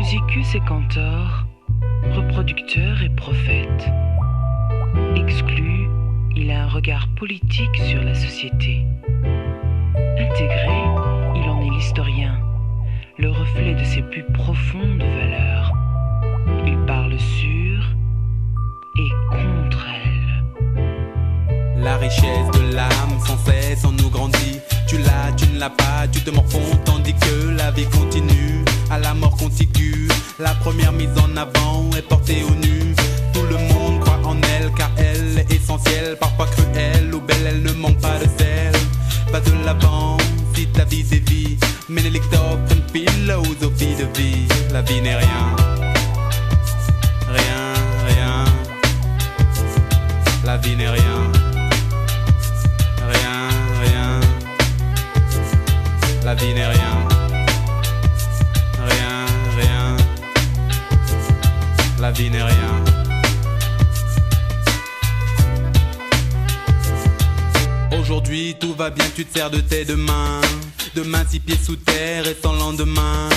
musicus et cantor, reproducteur et prophète. Exclu, il a un regard politique sur la société. Intégré, il en est l'historien, le reflet de ses plus profondes valeurs. Il parle sur et contre elle. La richesse de l'âme sans cesse en nous grandit. Tu l'as, tu ne l'as pas, tu te morfonds tandis que la vie continue. À la mort contiguë, la première mise en avant est portée au nu. Tout le monde croit en elle car elle est essentielle. Parfois cruelle ou belle, elle ne manque pas de sel. Pas de l'avant si ta vie dévie. Ménélictophe, une philosophie de vie. La vie n'est rien. Rien, rien. La vie n'est rien. Rien, rien. La vie n'est rien. Rien, rien. La vie n'est rien. Aujourd'hui tout va bien, tu te sers de tes deux mains. Demain 6 pieds sous terre et sans lendemain.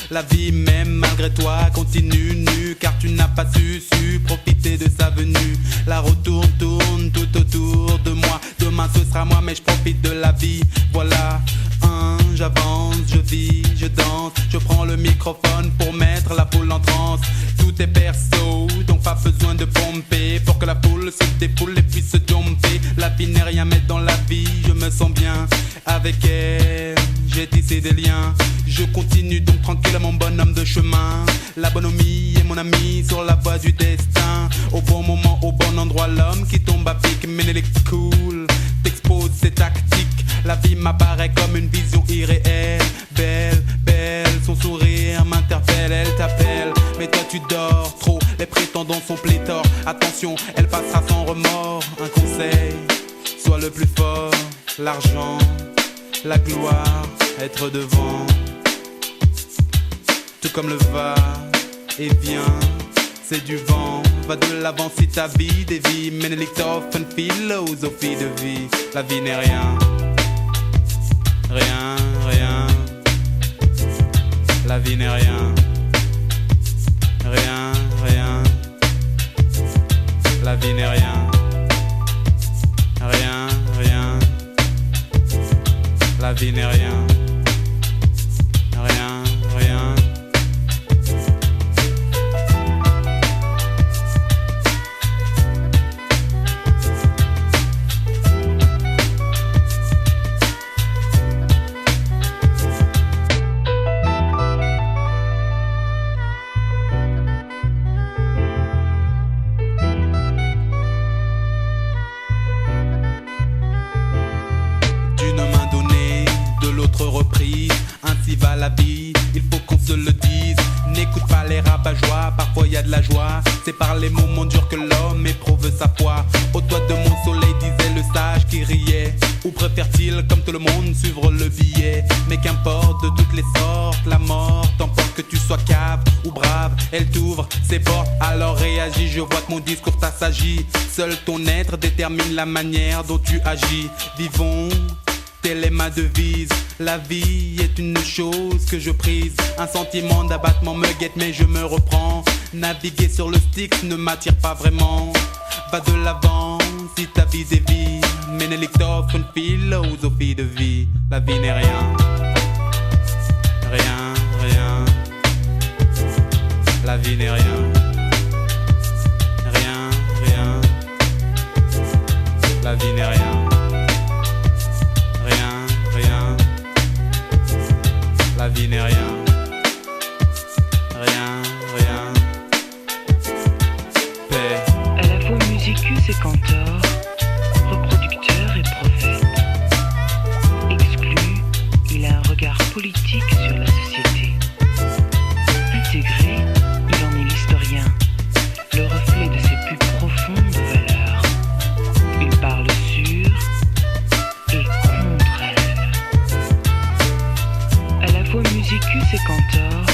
La vie même malgré toi continue nue. Car tu n'as pas su profiter de sa venue. La route tourne tout autour de moi. Demain ce sera moi mais je profite de la vie. Voilà, j'avance, je vis, je danse. Je prends le microphone pour mettre la foule en transe. Tout est perso, donc pas besoin de pomper. Pour que la foule se défoule et puisse se domper. La vie n'est rien mais dans la vie je me sens bien. Avec elle, j'ai tissé des liens. Je continue donc tranquille à mon bonhomme de chemin. La bonhomie est mon ami sur la voie du destin. Au bon moment, au bon endroit, l'homme qui tombe à pic. Ménélique cool, t'expose ses tactiques. La vie m'apparaît comme une vision irréelle. Belle, belle, son sourire m'interpelle. Elle t'appelle, mais toi tu dors trop. Les prétendants sont pléthores. Attention, elle passera sans remords. Un conseil, sois le plus fort. L'argent, la gloire, être devant. Tout comme le va et vient, c'est du vent. Va de l'avant si ta vie dévie. Ménélictophe, une philosophie de vie. La vie n'est rien. Rien, rien. La vie n'est rien. Rien, rien. La vie n'est rien. Rien, rien. La vie n'est rien. Rien, rien. Ainsi va la vie, il faut qu'on se le dise. N'écoute pas les rabat-joie, parfois y a de la joie. C'est par les moments durs que l'homme éprouve sa foi. Au toit de mon soleil disait le sage qui riait. Ou préfère-t-il, comme tout le monde, suivre le billet? Mais qu'importe de toutes les sortes, la mort t'emporte que tu sois cave ou brave. Elle t'ouvre ses portes, alors réagis. Je vois que mon discours t'assagit. Seul ton être détermine la manière dont tu agis. Vivons, telle est ma devise. La vie est une chose que je prise. Un sentiment d'abattement me guette mais je me reprends. Naviguer sur le Styx ne m'attire pas vraiment. Va de l'avant si ta vie dévie. Ménélictophe, une philosophie de vie. La vie n'est rien. Rien, rien. La vie n'est rien. Rien, rien. La vie n'est rien. Rien, rien. La vie n'est rien. Rien, rien. Paix. À la fois musicus et cantor, reproducteur et prophète. Exclu, il a un regard politique sur la société. Intégré, il en est l'historien, le reflet de ses plus profondes valeurs. Il parle sur et contre elle. À la fois musicus et cantor,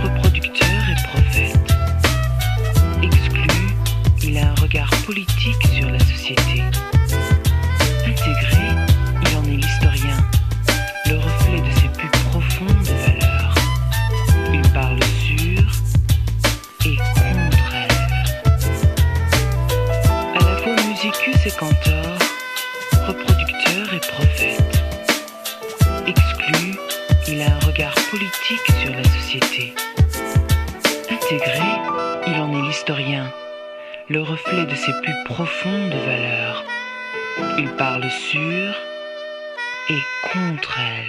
reproducteur et prophète. Exclu, il a un regard politique sur la société. Intégré, il en est l'historien, le reflet de ses plus profondes valeurs. Il parle sur le reflet de ses plus profondes valeurs. Il parle sur et contre elle.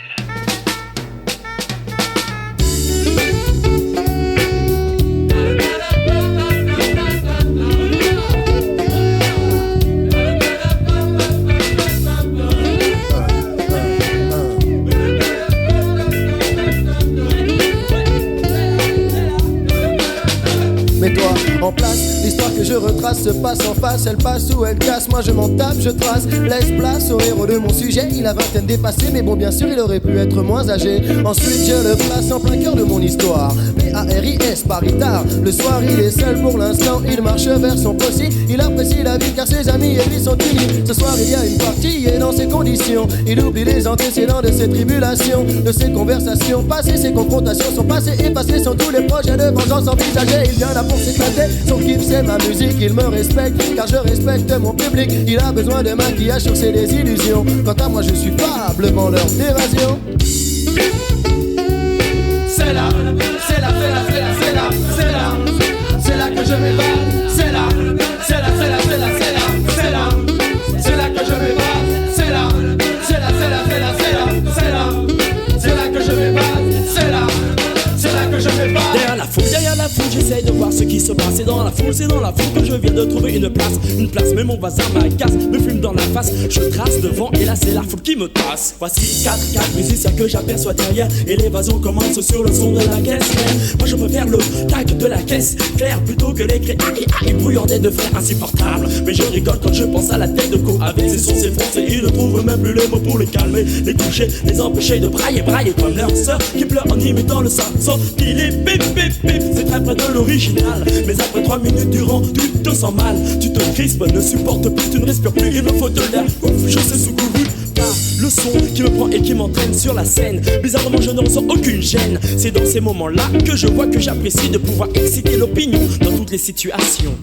Mets-toi en place, l'histoire que je retrace se passe en face. Elle passe ou elle casse, moi je m'en tape, je trace. Laisse place au héros de mon sujet. Il a vingtaine dépassée, mais bon bien sûr il aurait pu être moins âgé. Ensuite je le place en plein cœur de mon histoire. P-A-R-I-S, Paris tard. Le soir il est seul pour l'instant, il marche vers son possi. Il apprécie la vie car ses amis et lui sont unis. Ce soir il y a une partie et dans ces conditions il oublie les antécédents de ses tribulations, de ses conversations passées. Ses confrontations sont passées, effacées sont tous les projets de vengeance envisagés. Il vient là pour s'éclater, son kiff c'est ma musique. Il me respecte car je respecte mon public. Il a besoin de maquillage sur ses désillusions. Quant à moi je suis fable, vendeur d'évasion. C'est là, c'est là, c'est là, c'est là, c'est là, c'est là, c'est là que je m'évade. C'est là, c'est là, c'est là, c'est là, c'est là, c'est là, c'est là que je m'évade. C'est là, c'est là, c'est là, c'est là, c'est là, c'est là, c'est là que je m'évade. C'est là, c'est là que je m'évade. Derrière la foule, j'essaye de voir ce qui se passe. C'est dans la foule que je viens de trouver une place, mais mon voisin m'agace, me fume dans la face. Je trace devant et là c'est la foule qui me trace. Voici 4 musiciens que j'aperçois derrière, et l'évasion commence sur le son de la caisse. Moi je préfère le tag de la caisse claire plutôt que les cris bruyants des deux frères insupportables. Mais je rigole quand je pense à la tête de Co. Avec ses sons s'effoncer, il ne trouve même plus les mots pour les calmer, les toucher, les empêcher de brailler comme leur sœur qui pleure en imitant le sang. Il est bip bip bip, c'est très près de l'original. Mais après 3 minutes durant, tu te sens mal, tu te crispes, ne supportes plus, tu ne respires plus, il me faut de l'air. Ouf, je sais sous goût. Le son qui me prend et qui m'entraîne sur la scène. Bizarrement je ne ressens aucune gêne. C'est dans ces moments-là que je vois que j'apprécie de pouvoir exciter l'opinion dans toutes les situations.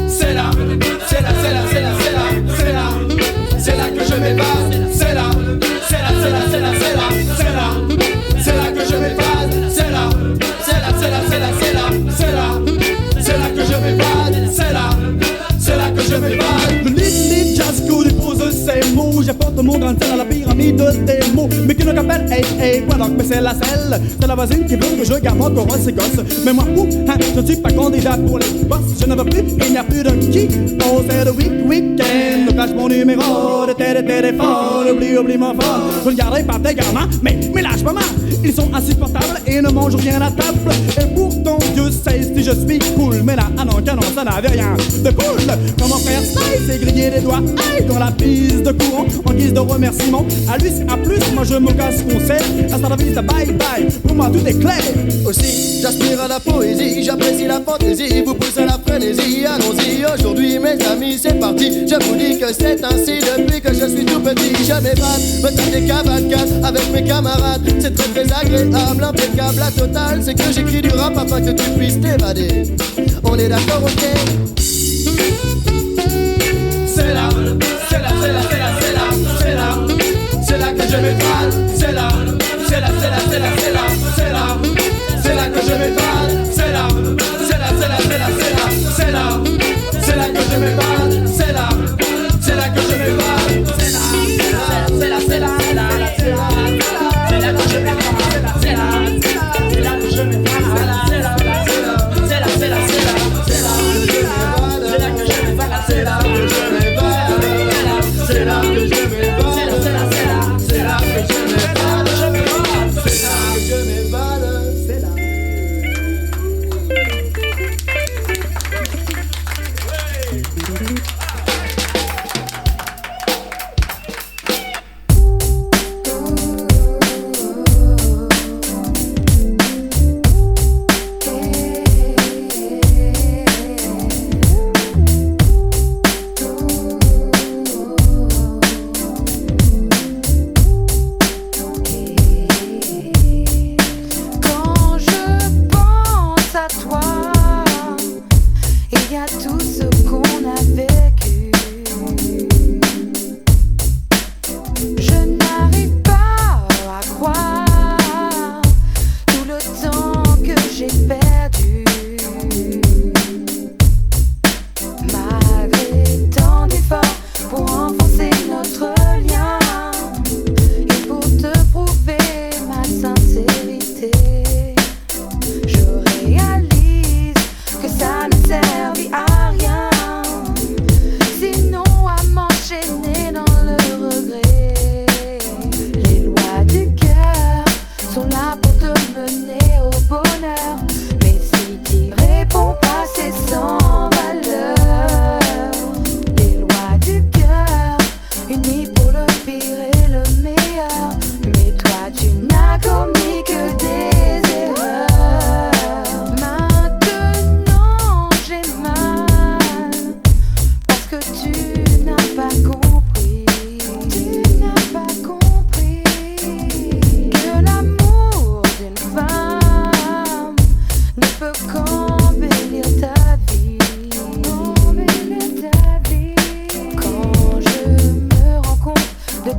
C'est là, c'est là, c'est là, c'est là, c'est là, c'est là, c'est là que je m'évade. C'est là, c'est là, c'est là, c'est là, c'est là, c'est là, c'est là que je m'évade. C'est là, c'est là, c'est là, c'est là, c'est là, c'est là, c'est là que je m'évade. C'est là, c'est là que je m'évade. Le lit jazz coup dépose ses mots. J'apporte mon grain de sel à la pyramide des mots. Mais qui ne qu'appelle, hey, quoi donc, mais c'est la selle. C'est la voisine qui veut que je garde encore ses gosses. Mais moi, je ne suis pas candidat pour les boss. Je ne veux plus, il n'y a plus de qui. Oh, c'est le week-end. Flash mon numéro de téléphone. Oublie mon phone. Je le garderai par des gamins, mais lâche-moi. Ils sont insupportables et ne mangent rien à table. Et pourtant, Dieu sait si je suis cool. Mais là, ah non, ça n'avait rien de cool. Quand mon frère Sly s'est grillé les doigts, aïe, dans la piste de courant, en guise de remerciement. À lui c'est à plus, moi je me casse concert. Hasta la vista, bye bye, pour moi tout est clair. Aussi, j'aspire à la poésie, j'apprécie la fantaisie, vous pousse à la frénésie. Allons-y, aujourd'hui mes amis, c'est parti. Je vous dis que c'est ainsi depuis que je suis tout petit. Je m'évade, me tape des cavalcades avec mes camarades. C'est très très agréable, impeccable, la totale. C'est que j'écris du rap afin que tu puisses t'évader. On est d'accord, ok? C'est là, c'est là, c'est là, c'est là, c'est là, c'est là, c'est là que je m'évade. C'est là, c'est là, c'est là, c'est là, c'est là, c'est là, c'est là que je m'évade. C'est là, c'est là, c'est là, c'est là, c'est là, c'est là, c'est là que je m'évade. C'est là, c'est là que je m'évade. C'est là, c'est là, c'est là, c'est là, c'est là, c'est là que je m'évade. C'est là, c'est là que je m'évade. C'est là, c'est là, c'est là, c'est là, c'est là, c'est là que je m'évade. C'est là que je m'évade. C'est là que je m'évade. C'est là que je m'évade. C'est là que je m'évade.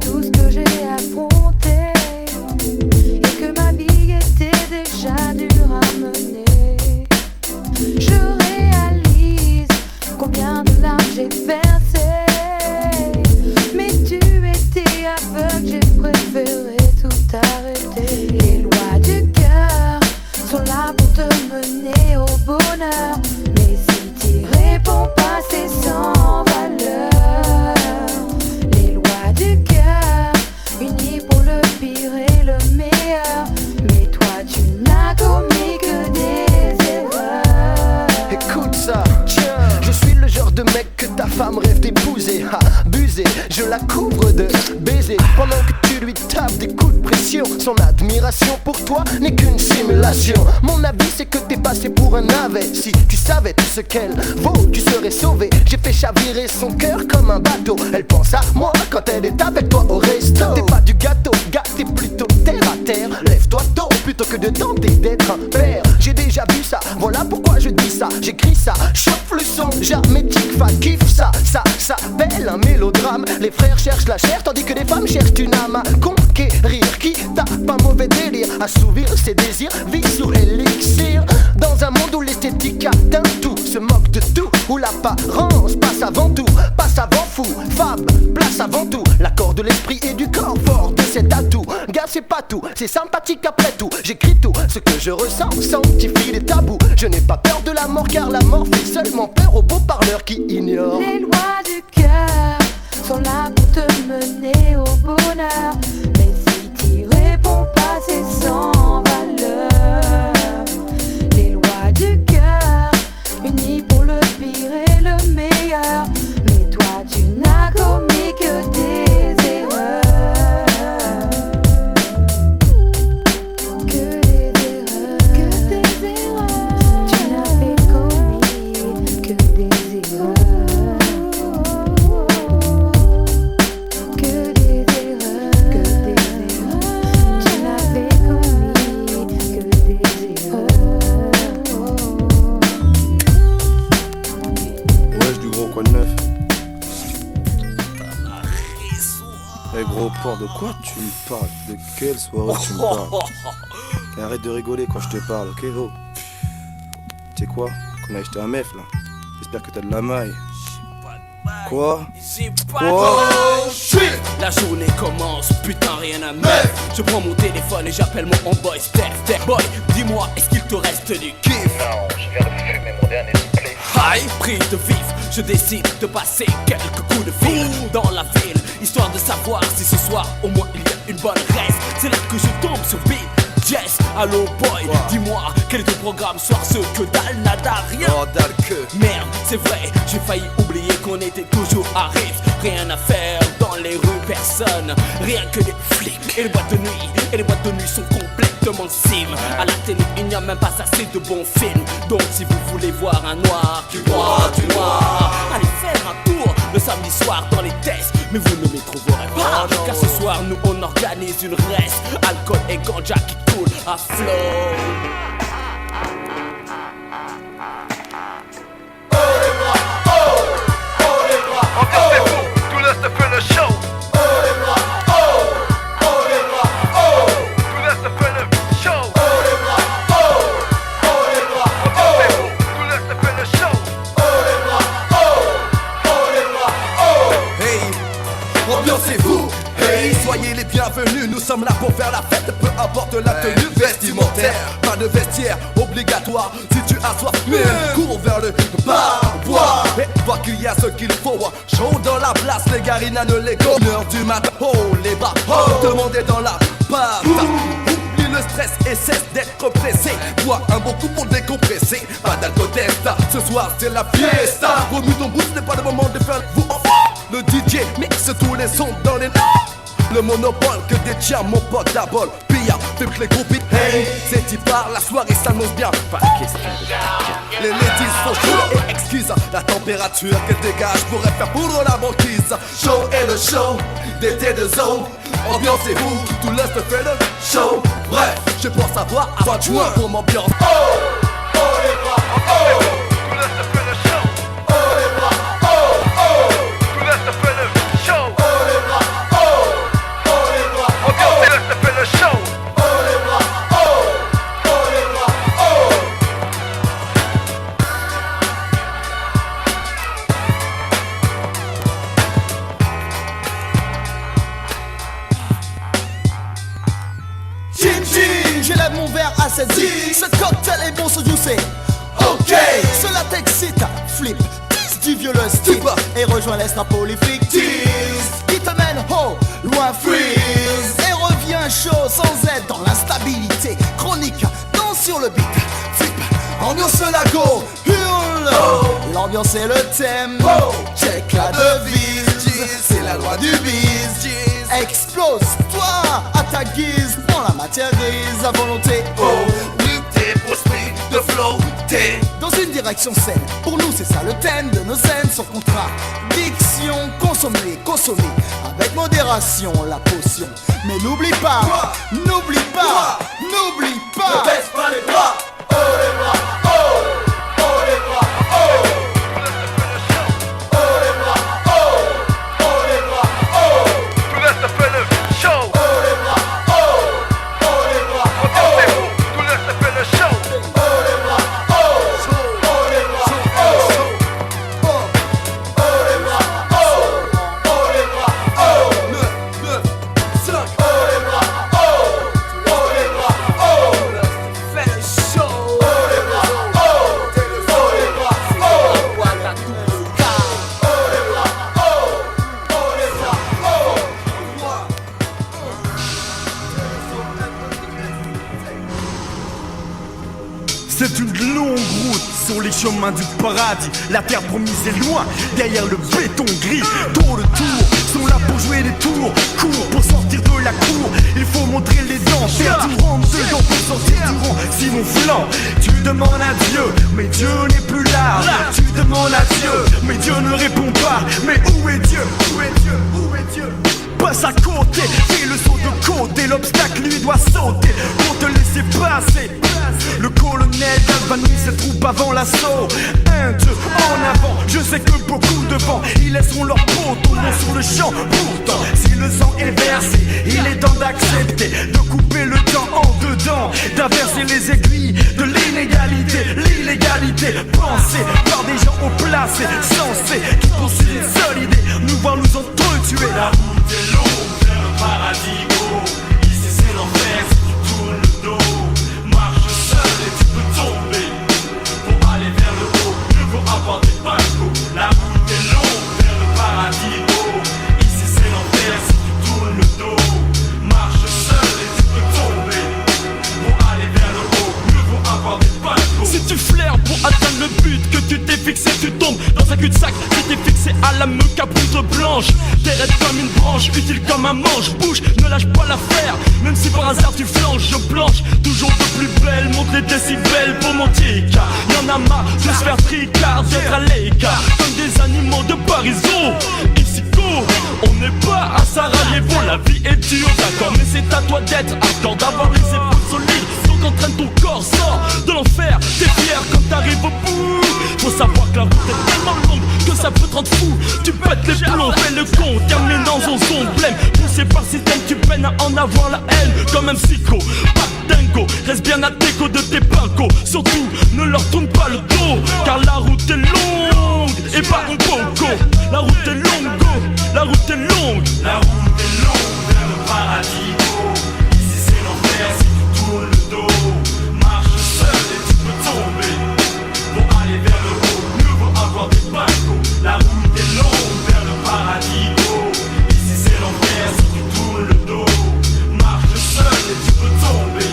tout ce que j'ai affronté et que ma vie était déjà dure à mener. Je réalise combien de larmes j'ai versé, mais tu étais aveugle, j'ai préféré tout arrêter. Les lois du cœur sont là pour te mener au bonheur, mais si t'y réponds pas, c'est sans valeur. Les lois du cœur, unies pour le pire et le meilleur, mais toi tu n'as commis que des erreurs. Écoute ça, tiens, je suis le genre de mec que ta femme rêve d'épouser. Abusé, je la couvre de baisers pendant que tu lui tapes des coups de pression. Son admiration pour toi n'est qu'une simulation. Mon avis c'est que t'es passé pour un navet. Si tu savais tout ce qu'elle vaut, tu serais sauvé. J'ai fait chavirer son cœur comme un bateau. Elle pense à moi quand elle est avec toi au resto. T'es pas du gâteau, gars, t'es plutôt terre à terre. Lève-toi tôt plutôt que de tenter d'être un père. J'ai déjà vu ça, voilà pourquoi je dis ça. J'écris ça, chauffe le son, jamais tic-fa, kiffe ça. Ça s'appelle un mélodrame. Les frères cherchent la chair tandis que les femmes cherchent une âme à conquérir. Qui tape un mauvais délire, assouvir ses désirs, vie sous élixir. Dans un monde où l'esthétique atteint tout, se moque de tout, où l'apparence passe avant tout, passe avant fou, fab, place avant tout. L'accord de l'esprit et du corps fort de cet atout. Gars c'est pas tout, c'est sympathique après tout. J'écris tout, ce que je ressens, sanctifie les tabous. Je n'ai pas peur de la mort car la mort fait seulement peur aux beaux parleurs qui ignorent. Les lois du cœur sont là pour te mener au bonheur, mais si t'y réponds pas, c'est sans valeur. Les lois du cœur, unies pour le pire et le meilleur, mais toi tu n'as commis que des erreurs. Que des erreurs. Tu n'avais commis que des erreurs. Que des erreurs. Tu n'avais commis que des erreurs. Wesh du gros quoi de neuf. Eh gros porc, de quoi tu me parles? De quelle soirée tu me parles? Et arrête de rigoler quand je te parle, ok oh. Tu sais quoi? Qu'on a acheté un meuf là. J'espère que t'as de la maille. Quoi? La journée commence, putain rien à mettre. Je prends mon téléphone et j'appelle mon homeboy Steph. Boy, dis-moi, est-ce qu'il te reste du kiff? Non, je viens de fumer mon dernier split. Aïe, prise de vif, je décide de passer quelques coups de fil dans la ville, histoire de savoir si ce soir au moins il y a une bonne reste. C'est là que je tombe sur Beat Jess. Allo boy, dis-moi, quel est ton programme soir? Ce que dalle, nada, rien. Oh dalle que. Merde, c'est vrai, j'ai failli oublier qu'on était toujours à Rive. Rien à faire dans les rues, personne, rien que des flics. Et les boîtes de nuit, sont complètement cimes. À la télé, il n'y a même pas assez de bons films. Donc si vous voulez voir un noir, du noir, allez faire un tour le samedi soir dans les tests. Mais vous ne m'y trouverez pas, car ce soir nous on organise une reste. Alcool et ganja qui coule à flot. Soyez les bienvenus, nous sommes là pour faire la fête. Peu importe la tenue vestimentaire, pas de vestiaire obligatoire. Si tu as soif, cours vers le bar, bois. Et vois qu'il y a ce qu'il faut. Chaud dans la place, les garines ne les go. 1h du matin, oh les bars, tout le monde est dans la pâte. Oublie le stress et cesse d'être pressé. Bois un bon coup pour décompresser. Pas d'alcotest, ce soir c'est la fiesta. Remue ton boost, ce n'est pas le moment de faire vous. Le DJ mixe tous les sons dans les notes. Le monopole que détient mon pote à bol. Pilla, fait que les groupies. Hey, c'est y part, la soirée s'annonce bien. Pas de question de les ladies sont chaudes et exquises. La température qu'elle dégage pourrait faire poudre la banquise. Show est le show d'été de zone. Ambiancez-vous, tout le reste fait le show. Bref, je pense avoir à 20 juin pour m'ambiance. Oh, oh les bras, oh, tout le reste fait le show. Oh les bras, oh, tout le reste fait le show. Oh les bras, oh. ton verre à cette vie. Ce cocktail est bon, ce juicy. Ok, cela t'excite, flip, tease du violeux style et rejoins l'estrapoli fictif qui te mène haut, loin freeze et revient chaud sans être dans l'instabilité chronique. Danse sur le beat, flip, ambiance la go, hurle. L'ambiance est le thème, check la devise, c'est la loi du biz. Explose-toi à ta guise dans la matière grise à volonté. Lutter pour speed de flotter dans une direction saine. Pour nous c'est ça le thème de nos scènes sans contradiction. Consommer, consommer avec modération la potion. Mais n'oublie pas, n'oublie pas, n'oublie pas. Ne baisse pas les bras, oh les bras, oh les bras, oh. C'est une longue route sur les chemins du paradis. La terre promise est loin, derrière le béton gris. Tour de tour, sont là pour jouer des tours. Cours pour sortir de la cour, il faut montrer les dents. Faire du rentre dedans pour sortir du rang. Sinon flanc, tu demandes à Dieu, mais Dieu n'est plus là. Tu demandes à Dieu, mais Dieu ne répond pas. Mais où est Dieu? Où est Dieu? Où est Dieu? Passe à côté, fais le saut de côté. L'obstacle lui doit sauter pour te laisser passer. Le colonel galvanise ses troupes avant l'assaut. Un, deux, en avant, je sais que beaucoup devant ils laisseront leur peau tourner sur le champ. Pourtant, si le sang est versé, il est temps d'accepter de couper le temps en dedans, d'inverser les aiguilles de l'inégalité. L'illégalité pensée par des gens haut placés, sensés, qui poursuivent une seule idée, nous voir nous entretuer. La route est longue vers le paradis, oh. Ici c'est l'enfer si tu tournes le dos. Marche seul et tu peux tomber. Pour aller vers le haut, mieux vaut avoir des balcons. La route est longue vers le paradis, oh. Ici c'est l'enfer si tu tournes le dos. Marche seul et tu peux tomber. Pour aller vers le haut, mieux vaut avoir des balcons. Si tu flaires pour atteindre le but que tu t'es fixé, tu tombes dans un cul-de-sac qui t'es fixé à la meute à poudre blanche. T'es raide comme une branche, utile comme un manche. Bouge, ne lâche pas l'affaire, même si par hasard tu flanches. Je planche, toujours de plus belle, monte les décibels pour mon tic. Y'en a marre de se faire tricard, d'être à l'écart comme des animaux de Parisot. Ici go, on n'est pas à Sarajevo. La vie est dure, d'accord, mais c'est à toi d'être accord, d'avoir les épaules solides. Donc entraîne ton corps, sort de l'enfer. T'es fier quand t'arrives au bout. Faut savoir que la route est tellement longue que ça peut te rendre fou. Tu pètes les plombs, fais le con, terminé dans son son blême. Poussé par système, tu peines à en avoir la haine. Comme un psycho, pas de dingo. Reste bien à déco de tes pincos. Surtout, ne leur tourne pas le dos, car la route est longue et pas un poco. La route est longue, go, la route est longue. La route est longue vers le paradis, go. Ici c'est l'enfer si tu tournes le dos. Marche seul et tu peux tomber. Pour aller vers le haut, mieux vaut avoir des balcons. La route est longue vers le paradis, go. Ici c'est l'enfer si tu tournes le dos. Marche seul et tu peux tomber.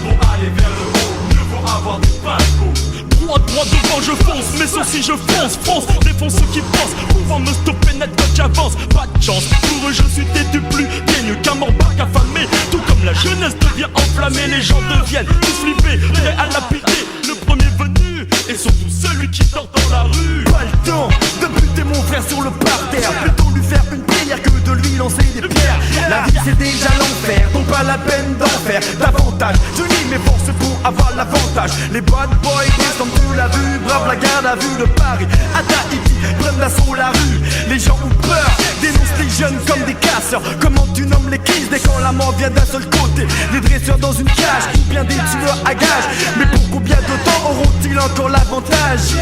Pour aller vers le haut, mieux vaut avoir des balcons. Droit devant je fonce, mes sourcils je fonce. Défonce ceux qui pensent pouvoir me stopper net quand j'avance. Pas de chance, pour eux je suis têtu plus teigneux qu'un morbac affamé. Tout comme la jeunesse devient enflammée, les gens deviennent tous flippés, prêts à lapider le premier venu. Et surtout celui qui dort dans la rue. Pas le temps de buter mon frère sur le parterre, plutôt lui faire une prière que de lui lancer des pierres. La vie c'est déjà l'enfer, donc pas la peine d'en faire davantage. Je lis mes forces pour avoir l'avantage. Les bad boys descendent de la vue, brave la garde à vue de Paris. À Tahiti, prennent d'assaut la rue. Les gens ont peur, dénoncent les jeunes comme des casseurs. Comment tu nommes les crises dès quand la mort vient d'un seul côté? Des dresseurs dans une cage, ou bien des tueurs à gages. Mais pour combien de temps auront-ils encore l'avantage?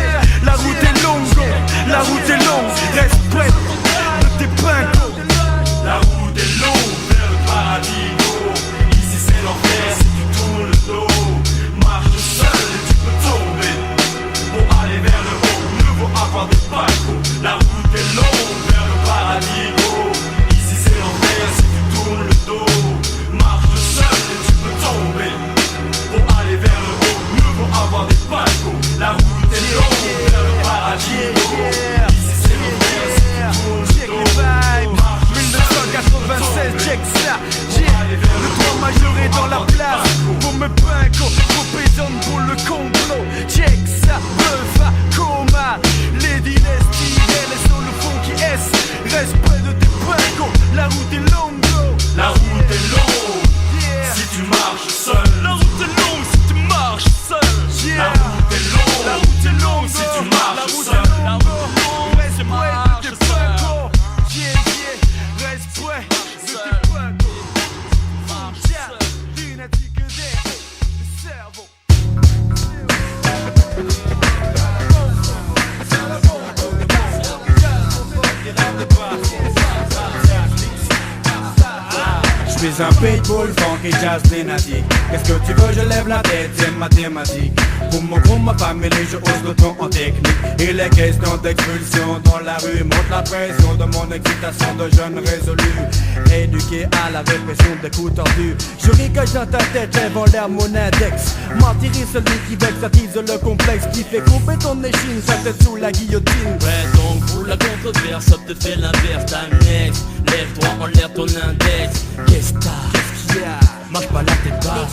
La route est longue, la route est longue. Reste prête de tes pincos. La route est longue vers le paradis, go. Ici c'est l'enfer si tu tournes le dos. La route est longue si tu marches seul. La route est longue si tu marches seul. La route est longue. La route est longue si tu marches seul. La route est longue. Reste près de tes points. Reste près de tes points. Lunatique des cerveaux. Je suis un pitbull, funk et jazz lunatique. Qu'est-ce que tu veux, je lève la tête, c'est mathématique. Pour mon groupe, ma famille, je hausse le ton en technique. Il est question d'expulsion dans la rue. Monte la pression de mon excitation de jeune résolu. Éduqué à la répression des coups tordus. Je rigole dans ta tête, lève en l'air mon index. Martyrie celui qui vexe, attise le complexe. Qui fait couper ton échine, sa tête sous la guillotine. Ouais donc pour la controverse, ça te fait l'inverse, t'annexe. Lève droit en l'air ton index. Qu'est-ce qu'il y a? Marche pas la tête basse.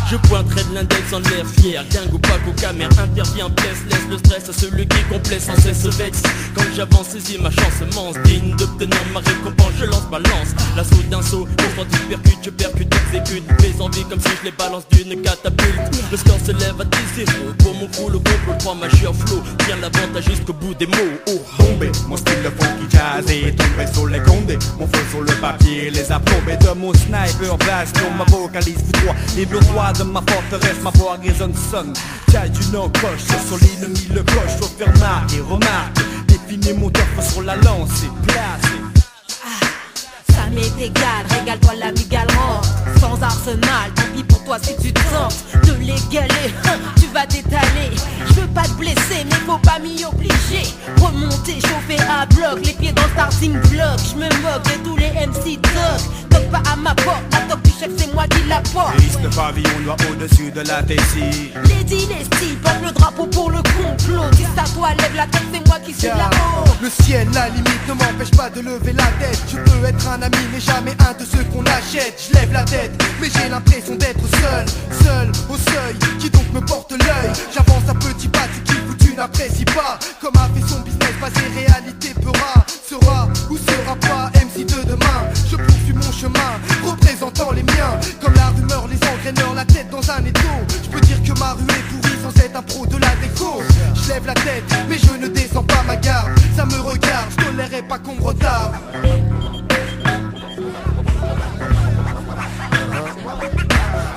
Je pointerai de l'index en l'air fier. Dingue ou pas qu'au caméra intervient, blesse. Laisse le stress à celui qui complaît sans cesse se vexe. Quand j'avance, saisis ma chance immense. Digne d'obtenir ma récompense, je lance balance. L'assaut d'un saut, quand tu percutes, je percute, exécute mes envies comme si je les balance d'une catapulte. Le score se lève à 10-0. Pour mon coup, le complot prend ma chère flow. Tiens l'avantage jusqu'au bout des mots. Oh, bombé, mon style de funky jazz est tombé sur les condés. Mon feu sur le papier, les applaudis de mon sniper flash sur ma vocalise froid. Les bureaux de ma forteresse, ma voix résonne sonne. Taille d'une encoche, sur l'ennemi le coche. Faut faire marquer, remarque. Définis mon turf sur la lance et placé. Ça m'est égal, régale-toi l'ami galant. Sans arsenal, tant pis pour toi si tu te sens de l'égaler, tu vas t'étaler. Je veux pas te blesser mais faut pas m'y obliger. Remonter, chauffer à bloc, les pieds dans le starting block. Je me moque de tous les MC toc. Toque pas à ma porte, la toque du chef c'est moi qui la porte. Liste de pavillon noir au-dessus de la tessie. Lady Lestie, porte le drapeau pour le complot. Dis à toi, lève la tête, c'est moi qui suis là-haut. Le ciel, la limite ne m'empêche pas de lever la tête. Je peux être un ami mais jamais un de ceux qu'on achète. Je lève la tête mais j'ai l'impression d'être seul. Seul au seuil, qui donc me porte l'œil. J'avance à petits pas, tu kiffes ou tu n'apprécies pas. Comme a fait son business basé, réalité pera. Sera ou sera pas MC de demain. Je poursuis mon chemin, représentant les miens. Comme la rumeur, les engraineurs, la tête dans un étau. Je peux dire que ma rue est pourrie sans être un pro de la déco. Je lève la tête mais je ne descends pas ma garde. Ça me regarde, je tolérerai pas qu'on me retarde.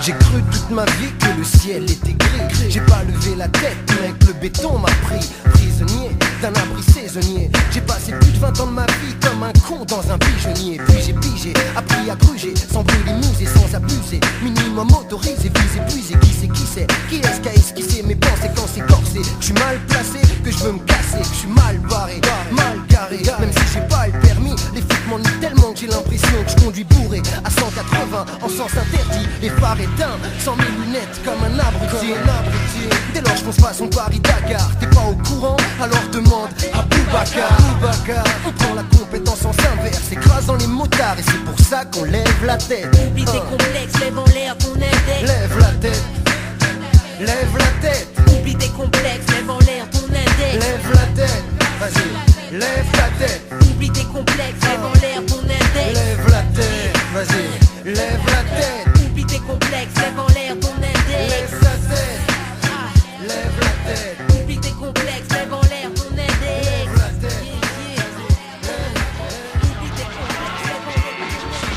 J'ai cru toute ma vie que le ciel était gris. J'ai pas levé la tête, mec, le béton m'a pris. Prisonnier d'un abri saisonnier. J'ai passé plus de 20 ans de ma vie comme un con dans un pigeonnier. Puis j'ai pigé, appris à gruger, sans brûler musée, sans abuser. Minimum autorisé, visé, épuisé. Qui c'est qui est-ce qui a esquissé mes pensées quand c'est corsé? Je suis mal placé, que je veux me casser, que je suis mal barré, mal garé. Même si j'ai pas le permis, les flics m'ennuient tellement que j'ai l'impression que je conduis bourré à 180 en sens interdit. Les phares éteints, sans mes lunettes comme un abruti. Dès lors je fonce pas son Paris-Dakar. T'es pas au courant, alors demande à Boubacar. On prend la compétence en inverse, écrasant les motards. Et c'est pour ça qu'on lève la tête. Oublie tes complexes, lève en l'air ton index. Lève la tête, lève la tête. Oublie tes complexes, lève en l'air ton index. Lève la tête, vas-y, lève la tête. Oublie tes complexes, lève en l'air ton index. Lève la tête, vas-y, lève la tête. Oublie tes complexes, lève en l'air ton index. Lève la tête, lève la tête. Oublie tes complexes, lève en l'air ton index. Lève la tête. Oublie tes complexes, lève en l'air ton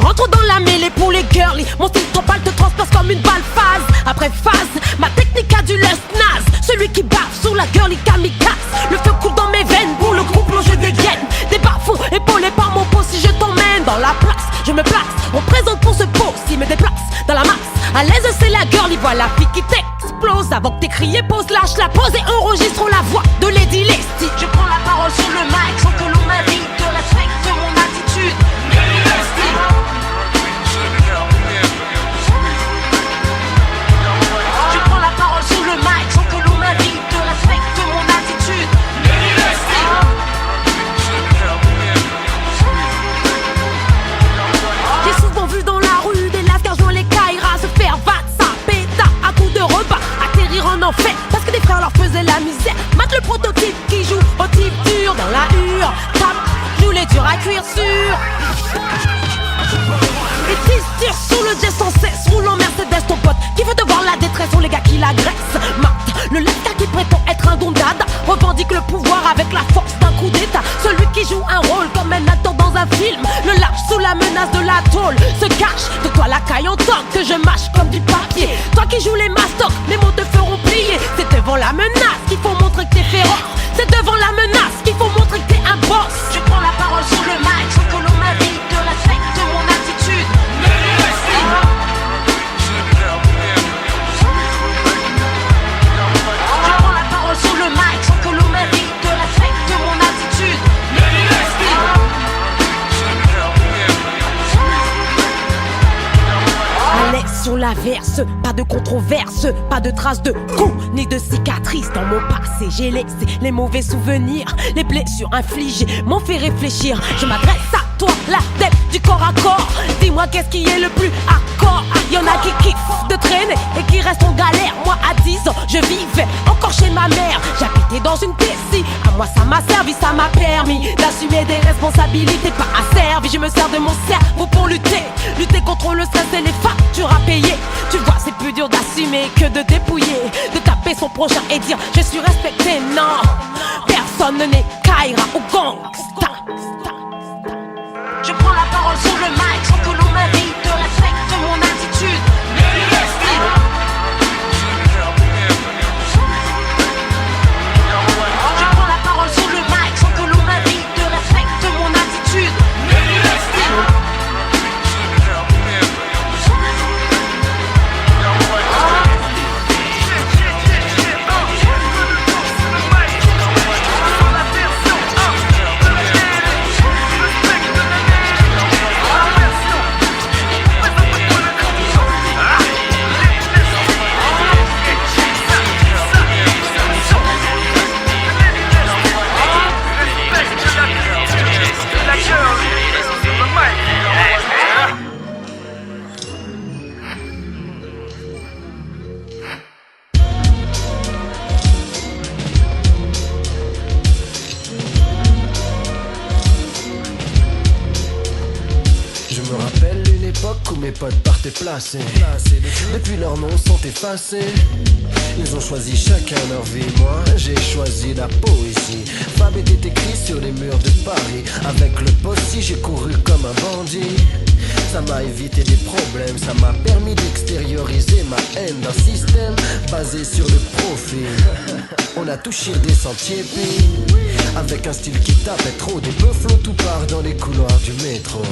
rentre dans la mêlée pour les girlies. Mon style tropal te transperce comme une balle phase après phase. Ma technique a du lust naze. Celui qui baffe sur la girlie kamikaze. Le feu coule dans mes veines, pour le coup plongé des gaines. Des bas-fonds épaulés par mon pot. Si je t'emmène dans la place, je me place. On présente pour ce pot, s'il me déplace dans la masse. À l'aise c'est la girlie, voilà la fille qui t'explose. Avant que t'aies crié, pose, lâche la pose et enregistre la voix de Lady Lestie. Je prends la parole sur le mic sans que l'on m'invite. Respecte mon attitude. Je prends la parole sur le mic sans que l'on m'invite. Respecte mon prototype qui joue au type dur dans la hure. Tape, joue les durs à cuire sûr. Et tire sous le jet sans cesse, roule en Mercedes ton pote qui veut te voir la détresse, sont les gars qui l'agressent. Marthe, le lecteur qui prétend être un dondade, revendique le pouvoir avec la force d'un coup d'état. Celui qui joue un rôle comme un acteur dans un film, le lâche sous la menace de la tôle, se cache de toi la caille en tant que je mâche comme du papier. Toi qui joues les mastocs, mes mots te feront plier. C'est devant la menace qu'il faut montrer que t'es féroce. C'est devant la menace qu'il faut montrer que t'es un boss. Je prends la parole sur le mic sans que l'on m'invite de respecte mon attitude. Je prends la parole sur le mic sans que l'on m'invite de respecte mon attitude. Allez sur la verse, pas de controverse, pas de traces de coups ni de cicatrices dans mon passé. J'ai laissé les mauvais souvenirs, les blessures infligées m'ont fait réfléchir. Je m'adresse à toi, la tête du corps à corps. Dis-moi qu'est-ce qui est le plus hardcore. Y'en a qui kiffent de traîner et qui restent en galère. Moi à 10 ans, je vivais encore chez ma mère. J'habitais dans une Tessie, à moi ça m'a servi, ça m'a permis d'assumer des responsabilités pas asservies. Je me sers de mon cerveau pour lutter contre le stress et les factures à payer. Tu vois c'est plus dur d'assumer que de dépouiller, de taper son prochain et dire je suis respecté. Non, personne n'est Kaira ou gangsta. Je prends la parole sur le mic sans que l'on m'invite de respecte mon attitude. Je prends la parole sur le mic sans que l'on m'invite de respecte mon attitude. Où mes potes partaient placés. Depuis leurs noms sont effacés. Ils ont choisi chacun leur vie. Moi j'ai choisi la poésie. Fab était écrit sur les murs de Paris. Avec le poste j'ai couru comme un bandit. Ça m'a évité des problèmes. Ça m'a permis d'extérioriser ma haine d'un système basé sur le profil. On a touché des sentiers puis avec un style qui tapait trop. Des peu flottent tout part dans les couloirs du métro.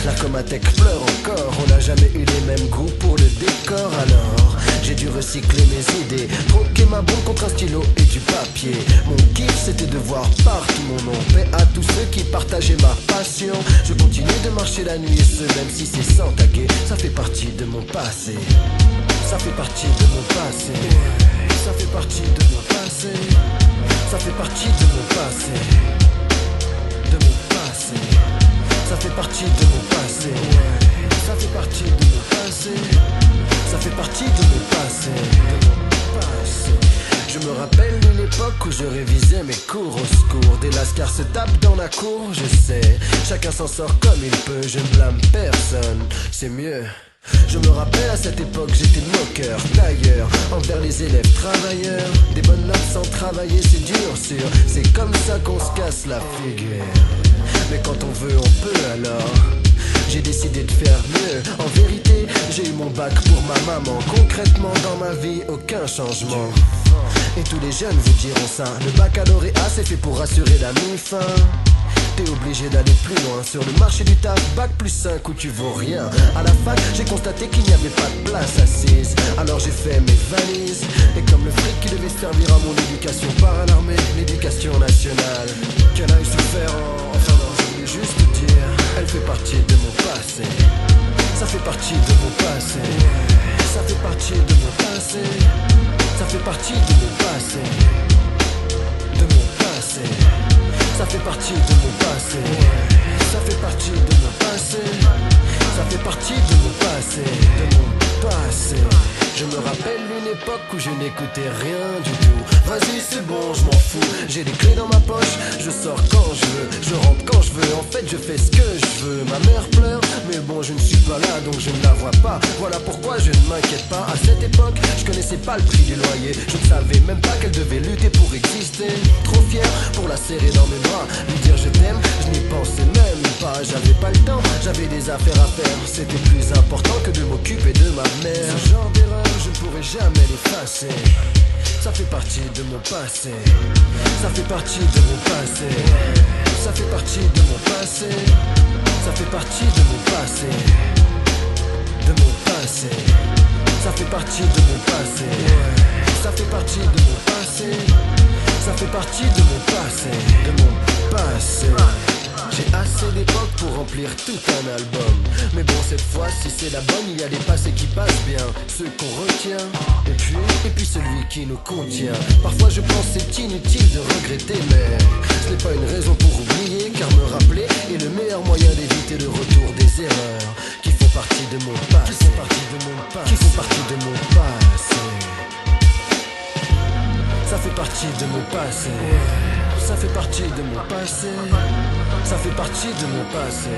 La Comatec pleure encore, on n'a jamais eu les mêmes goûts pour le décor. Alors j'ai dû recycler mes idées, troquer ma bombe contre un stylo et du papier. Mon kiff c'était de voir partout mon nom. Paix à tous ceux qui partageaient ma passion. Je continue de marcher la nuit et ce même si c'est sans taguer. Ça fait partie de mon passé. Ça fait partie de mon passé. Ça fait partie de mon passé. Ça fait partie de mon passé. De mon passé. Ça fait partie de mon passé. Ça fait partie de mon passé. Ça fait partie de mon passé. De mon passé. Je me rappelle d'une époque où je révisais mes cours au secours. Des lascars se tapent dans la cour, je sais. Chacun s'en sort comme il peut, je ne blâme personne, c'est mieux. Je me rappelle à cette époque j'étais moqueur d'ailleurs envers les élèves travailleurs. Des bonnes notes sans travailler c'est dur sûr. C'est comme ça qu'on se casse la figure. Mais quand on veut on peut alors. J'ai décidé de faire mieux. En vérité j'ai eu mon bac pour ma maman. Concrètement dans ma vie aucun changement. Et tous les jeunes vous diront ça. Le baccalauréat c'est fait pour assurer la mi-fin. T'es obligé d'aller plus loin sur le marché du taf. Bac plus 5 où tu vaux rien. À la fac j'ai constaté qu'il n'y avait pas de place assise. Alors j'ai fait mes valises. Et comme le fric qui devait servir à mon éducation par un armée, l'éducation nationale qu'elle a eu souffert enfin non je voulais juste dire. Elle fait partie de mon passé. Ça fait partie de mon passé. Ça fait partie de mon passé. Ça fait partie de mon passé. De mon passé. Ça fait partie de mon passé. Ça fait partie de mon passé. Ça fait partie de mon passé. De mon passé. Je me rappelle une époque où je n'écoutais rien du tout. Vas-y c'est bon, je m'en fous. J'ai des clés dans ma poche, je sors quand je veux, je rentre quand je veux. En fait je fais ce que je veux. Ma mère pleure, mais bon je ne suis pas là donc je ne la vois pas. Voilà pourquoi je ne m'inquiète pas. À cette époque, je connaissais pas le prix du loyer. Je ne savais même pas qu'elle devait lutter pour exister. Trop fier pour la serrer dans mes bras, lui dire je t'aime, je n'y pensais même pas. J'avais pas le temps, j'avais des affaires à faire. C'était plus important que de m'occuper de ma mère. Ce genre d'erreur, je ne pourrai jamais l'effacer. Ça fait partie de mon passé. Ça fait partie de mon passé. Ça fait partie de mon passé. Ça fait partie de mon passé. De mon passé. Ça fait partie de mon passé. Ça fait partie de mon passé. Ça fait partie de mon passé. De mon passé. J'ai assez d'époque pour remplir tout un album. Mais bon cette fois si c'est la bonne, il y a des passés qui passent bien, ceux qu'on retient, et puis celui qui nous contient. Parfois je pense c'est inutile de regretter, mais ce n'est pas une raison pour oublier, car me rappeler est le meilleur moyen d'éviter le retour des erreurs qui font partie de mon passé. Qui font partie de mon passé. Qui font partie de mon passé. Ça fait partie de mon passé. Ça fait partie de mon passé. Ça fait partie de mon passé.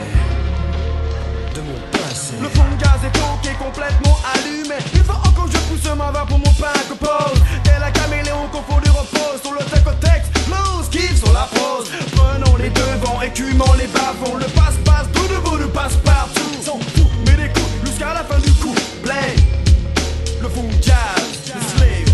De mon passé. Le fond de gaz est toqué, complètement allumé. Il faut encore que je pousse ma voix pour mon pain que pose. Tel un caméléon qu'on faut du repos. Sur le texte au texte, blues, kiff sur la prose. Prenons les devants, écumons les bavons. Le passe-passe, tout debout, le passe-partout. S'en fout, mais des coups jusqu'à la fin du coup. Blame, le fond de gaz, le slave.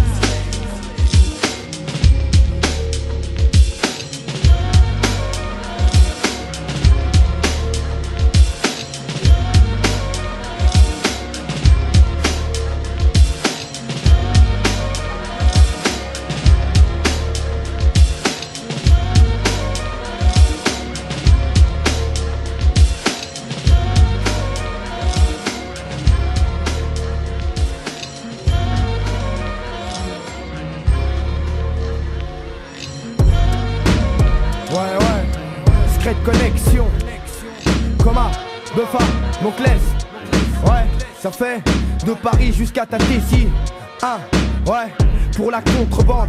Connexion, Coma, Buffa, Monclès. Ouais, ça fait de Paris jusqu'à ta Tessie. Ouais, pour la contrebande.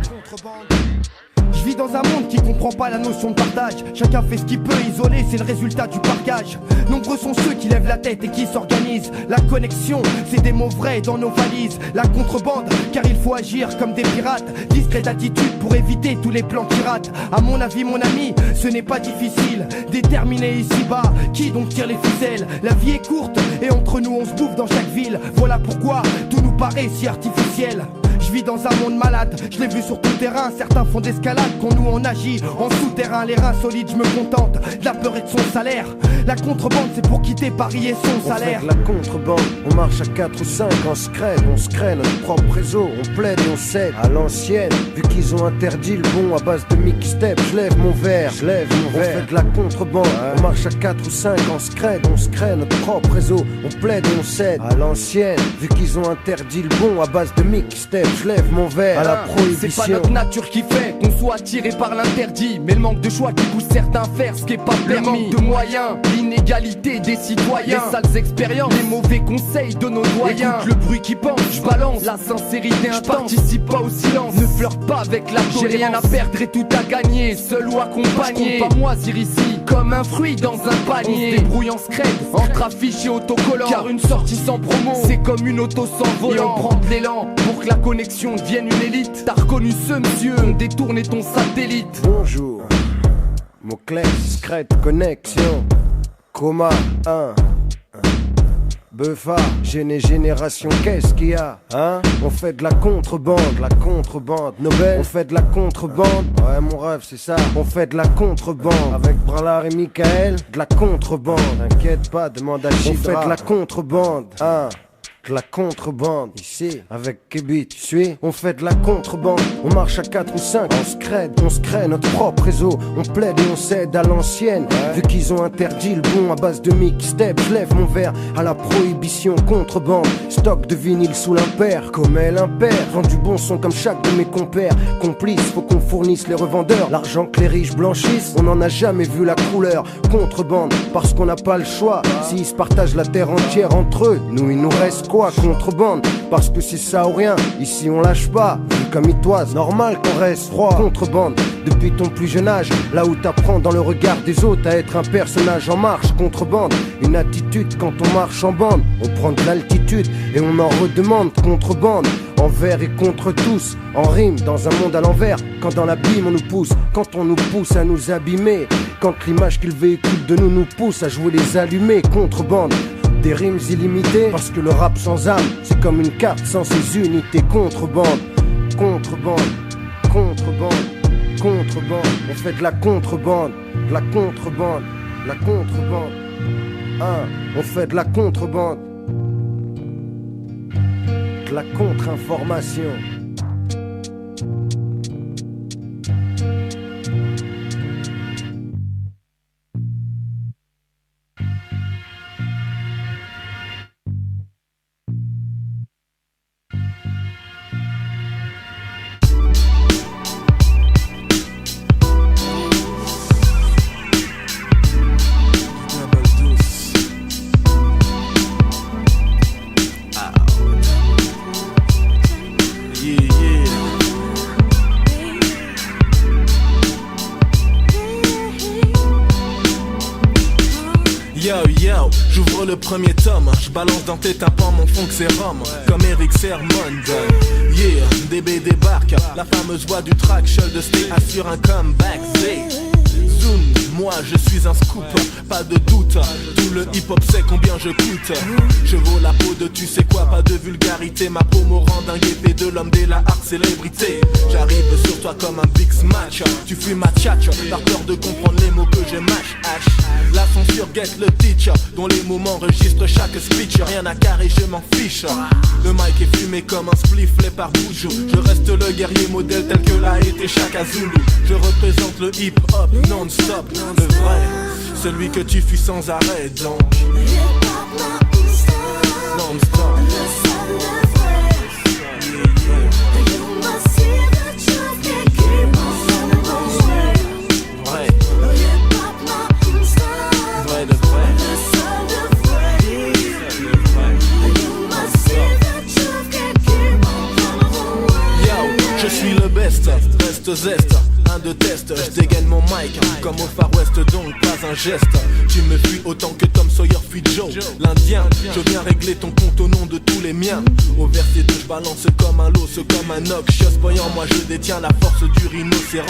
Je vis dans un monde qui comprend pas la notion de partage. Chacun fait ce qu'il peut, isolé, c'est le résultat du partage. Nombreux sont ceux qui lèvent la tête et qui s'organisent. La connexion, c'est des mots vrais dans nos valises. La contrebande, car il faut agir comme des pirates. Discrète attitude pour éviter tous les plans qui ratent. À mon avis, mon ami, ce n'est pas difficile. Déterminé ici-bas, qui donc tire les ficelles? La vie est courte et entre nous on se bouffe dans chaque ville. Voilà pourquoi tout nous paraît si artificiel. Je vis dans un monde malade, je l'ai vu sur tout terrain. Certains font d'escalade, quand nous on agit en souterrain. Les reins solides, je me contente de la peur et de son salaire. La contrebande, c'est pour quitter Paris et son salaire. On fait de la contrebande, on marche à 4 ou 5 on se crée notre propre réseau. On plaide et on cède à l'ancienne. Vu qu'ils ont interdit le bon à base de mixtape, je lève mon verre, On fait de la contrebande, on marche à 4 ou 5 on se crée notre propre réseau. On plaide et on cède à l'ancienne. Vu qu'ils ont interdit le bon à base de mixtape, je lève mon verre à la prohibition. C'est pas notre nature qui fait qu'on soit attiré par l'interdit, mais le manque de choix qui pousse certains à faire ce qui est pas permis. Le manque de moyens, l'inégalité des citoyens, les sales expériences, les mauvais conseils de nos doyens. Écoute le bruit qui pense, je balance la sincérité intense. Participe pas au silence, ne flirte pas avec la tolérance. J'ai rien à perdre et tout à gagner, seul ou accompagné. Je compte pas moisir ici, comme un fruit dans un panier. On se débrouille en scred, entre affiches et autocollants. Car une sortie sans promo, c'est comme une auto sans volant. Et on prend de l'élan pour que la connexion devienne une élite. T'as reconnu ce monsieur, on détourné ton satellite. Bonjour, mots-clés, secrète, connexion, Coma, Buffa, génération, qu'est-ce qu'il y a, hein? On fait de la contrebande, Nobel. On fait de la contrebande, ouais mon rêve c'est ça. On fait de la contrebande, avec Bralard et Michael. De la contrebande, t'inquiète pas, demande à Chidra. On fait de la contrebande, de la contrebande, ici, avec Kébi, tu suis? On fait de la contrebande, on marche à 4 ou 5, on se crée notre propre réseau. On plaide et on cède à l'ancienne, vu qu'ils ont interdit le bon à base de mixtape. Je lève mon verre à la prohibition, contrebande. Stock de vinyle sous l'impair, comme elle impère. Vend du bon son comme chaque de mes compères. Complice, faut qu'on fournisse les revendeurs. L'argent que les riches blanchissent, on n'en a jamais vu la couleur. Contrebande, parce qu'on n'a pas le choix. S'ils se partagent la terre entière entre eux, nous il nous reste quoi? quoi, contrebande? Parce que c'est ça ou rien, ici on lâche pas. Comme itoise, normal qu'on reste froid. Contrebande, depuis ton plus jeune âge, là où t'apprends dans le regard des autres à être un personnage en marche. Contrebande, une attitude quand on marche en bande. On prend de l'altitude et on en redemande. Contrebande, envers et contre tous, en rime, dans un monde à l'envers. Quand dans l'abîme on nous pousse, quand on nous pousse à nous abîmer, quand l'image qu'ils véhiculent de nous pousse à jouer les allumés. Contrebande, des rimes illimitées, parce que le rap sans âme, c'est comme une carte sans ses unités. Contrebande, contrebande, contrebande, contrebande. On fait de la contrebande, de la contrebande, de la contrebande. On fait de la contrebande, de la contre-information. J'ouvre le premier tome, je balance dans tes tympans mon fond que c'est rhum. Comme Eric Sermon. Yeah, DB débarque, la fameuse voix du track, Shoulder Stay assure un comeback. Zoom, moi je suis un scoop, pas de doute. Tout le hip hop sait combien je coûte. Je vaux la peau de tu sais quoi, pas de vulgarité. Ma peau me rend dingue épée de l'homme dès la art célébrité. J'arrive sur toi comme un big smash. Tu fuis ma tchatch, par peur de comprendre les mots que je mâche. La censure guette le teacher, dont les mots m'enregistrent chaque speech. Rien à carrer, je m'en fiche. Le mic est fumé comme un spliff, les par boujou. Je reste le guerrier modèle tel que l'a été Chaka Zulu. Je représente le hip hop non-stop, le vrai, celui que tu fuis sans arrêt donc. Non-stop. Je suis le best, reste zeste, un de test, je dégaine mon mic, comme au Far West donc pas un geste. Tu me fuis autant que Tom Sawyer fuit Joe, l'Indien. Je viens régler ton compte au nom de tous les miens. Au verset 2 je balance comme un los, comme un noxious. Voyant moi je détiens la force du rhinocéros.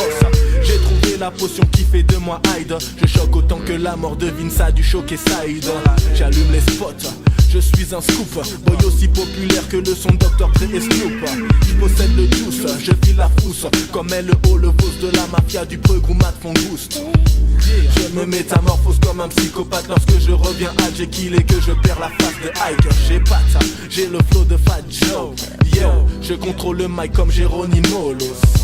J'ai trouvé la potion qui fait de moi Hyde. Je choque autant que la mort de Vince a dû choquer Saïd. J'allume les spots, je suis un scoop, boy aussi populaire que le son Dr. Dre et Snoop. Je possède le juice, je file la frousse, comme elle le haut, le boss de la mafia du preux Groumat Fongouste. Je me métamorphose comme un psychopathe lorsque je reviens à Jekyll et que je perds la face de Ike. J'ai pas ça, j'ai le flow de Fat Joe. Yo, je contrôle le mic comme Geronimo Los.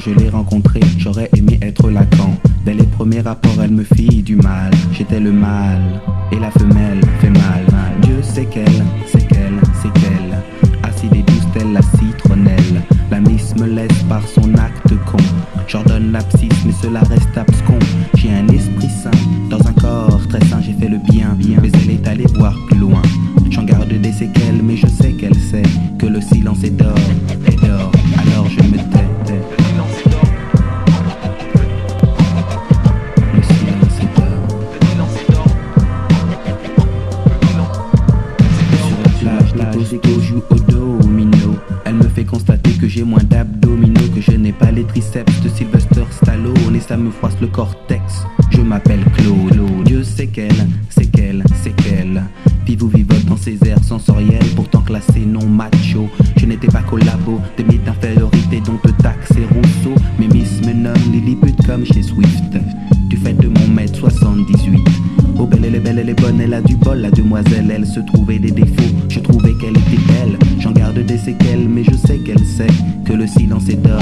je l'ai rencontrée, j'aurais aimé être Lacan. Dès les premiers rapports, elle me fit du mal. J'étais le mâle et la femelle fait mal. Dieu sait qu'elle, acide et douce telle la citronnelle. La miss me laisse par son acte con. J'ordonne l'abscisse mais cela reste abscon. J'ai un esprit sain dans un corps très sain. J'ai fait le bien, mais elle est allée voir plus loin. J'en garde des séquelles mais je sais qu'elle sait que le silence est d'or, alors je me tais. Le silence est d'or. Sur la plage, Tosto joue au domino. Elle me fait constater que j'ai moins d'abdominaux, que je n'ai pas les triceps de Sylvester Stallone et ça me froisse le cortex. Je m'appelle Claude. Dieu sait qu'elle vive ou vivote dans ses airs sensoriels, pourtant classé non macho. Je n'étais pas collabo des mythes d'infériorité dont te taxait Rousseau. Mais Miss me nomme Lilliput comme chez Swift. Du fait de mon mètre 78. Oh belle elle est bonne, elle a du bol, la demoiselle. Elle se trouvait des défauts, je trouvais qu'elle était belle. J'en garde des séquelles, mais je sais qu'elle sait que le silence est d'or,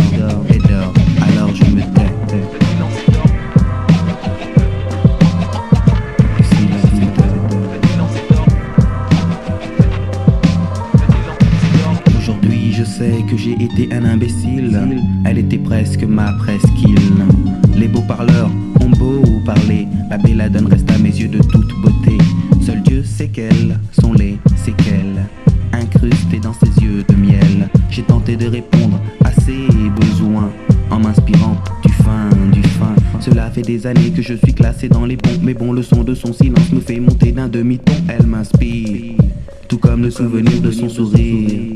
alors je me tais. Aujourd'hui je sais que j'ai été un imbécile. Elle était presque ma presqu'île. Les beaux parleurs ont beau parler, la belladone reste à mes yeux de toute beauté. Seul Dieu sait quelles sont les séquelles incrustées dans ses yeux de miel. J'ai tenté de répondre à ses besoins en m'inspirant du fin. Cela fait des années que je suis classé dans les bons, mais bon, le son de son silence me fait monter d'un demi-ton. Elle m'inspire, tout comme le souvenir de son sourire.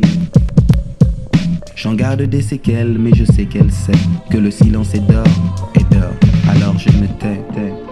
J'en garde des séquelles, mais je sais qu'elle sait que le silence est d'or, alors je me tais.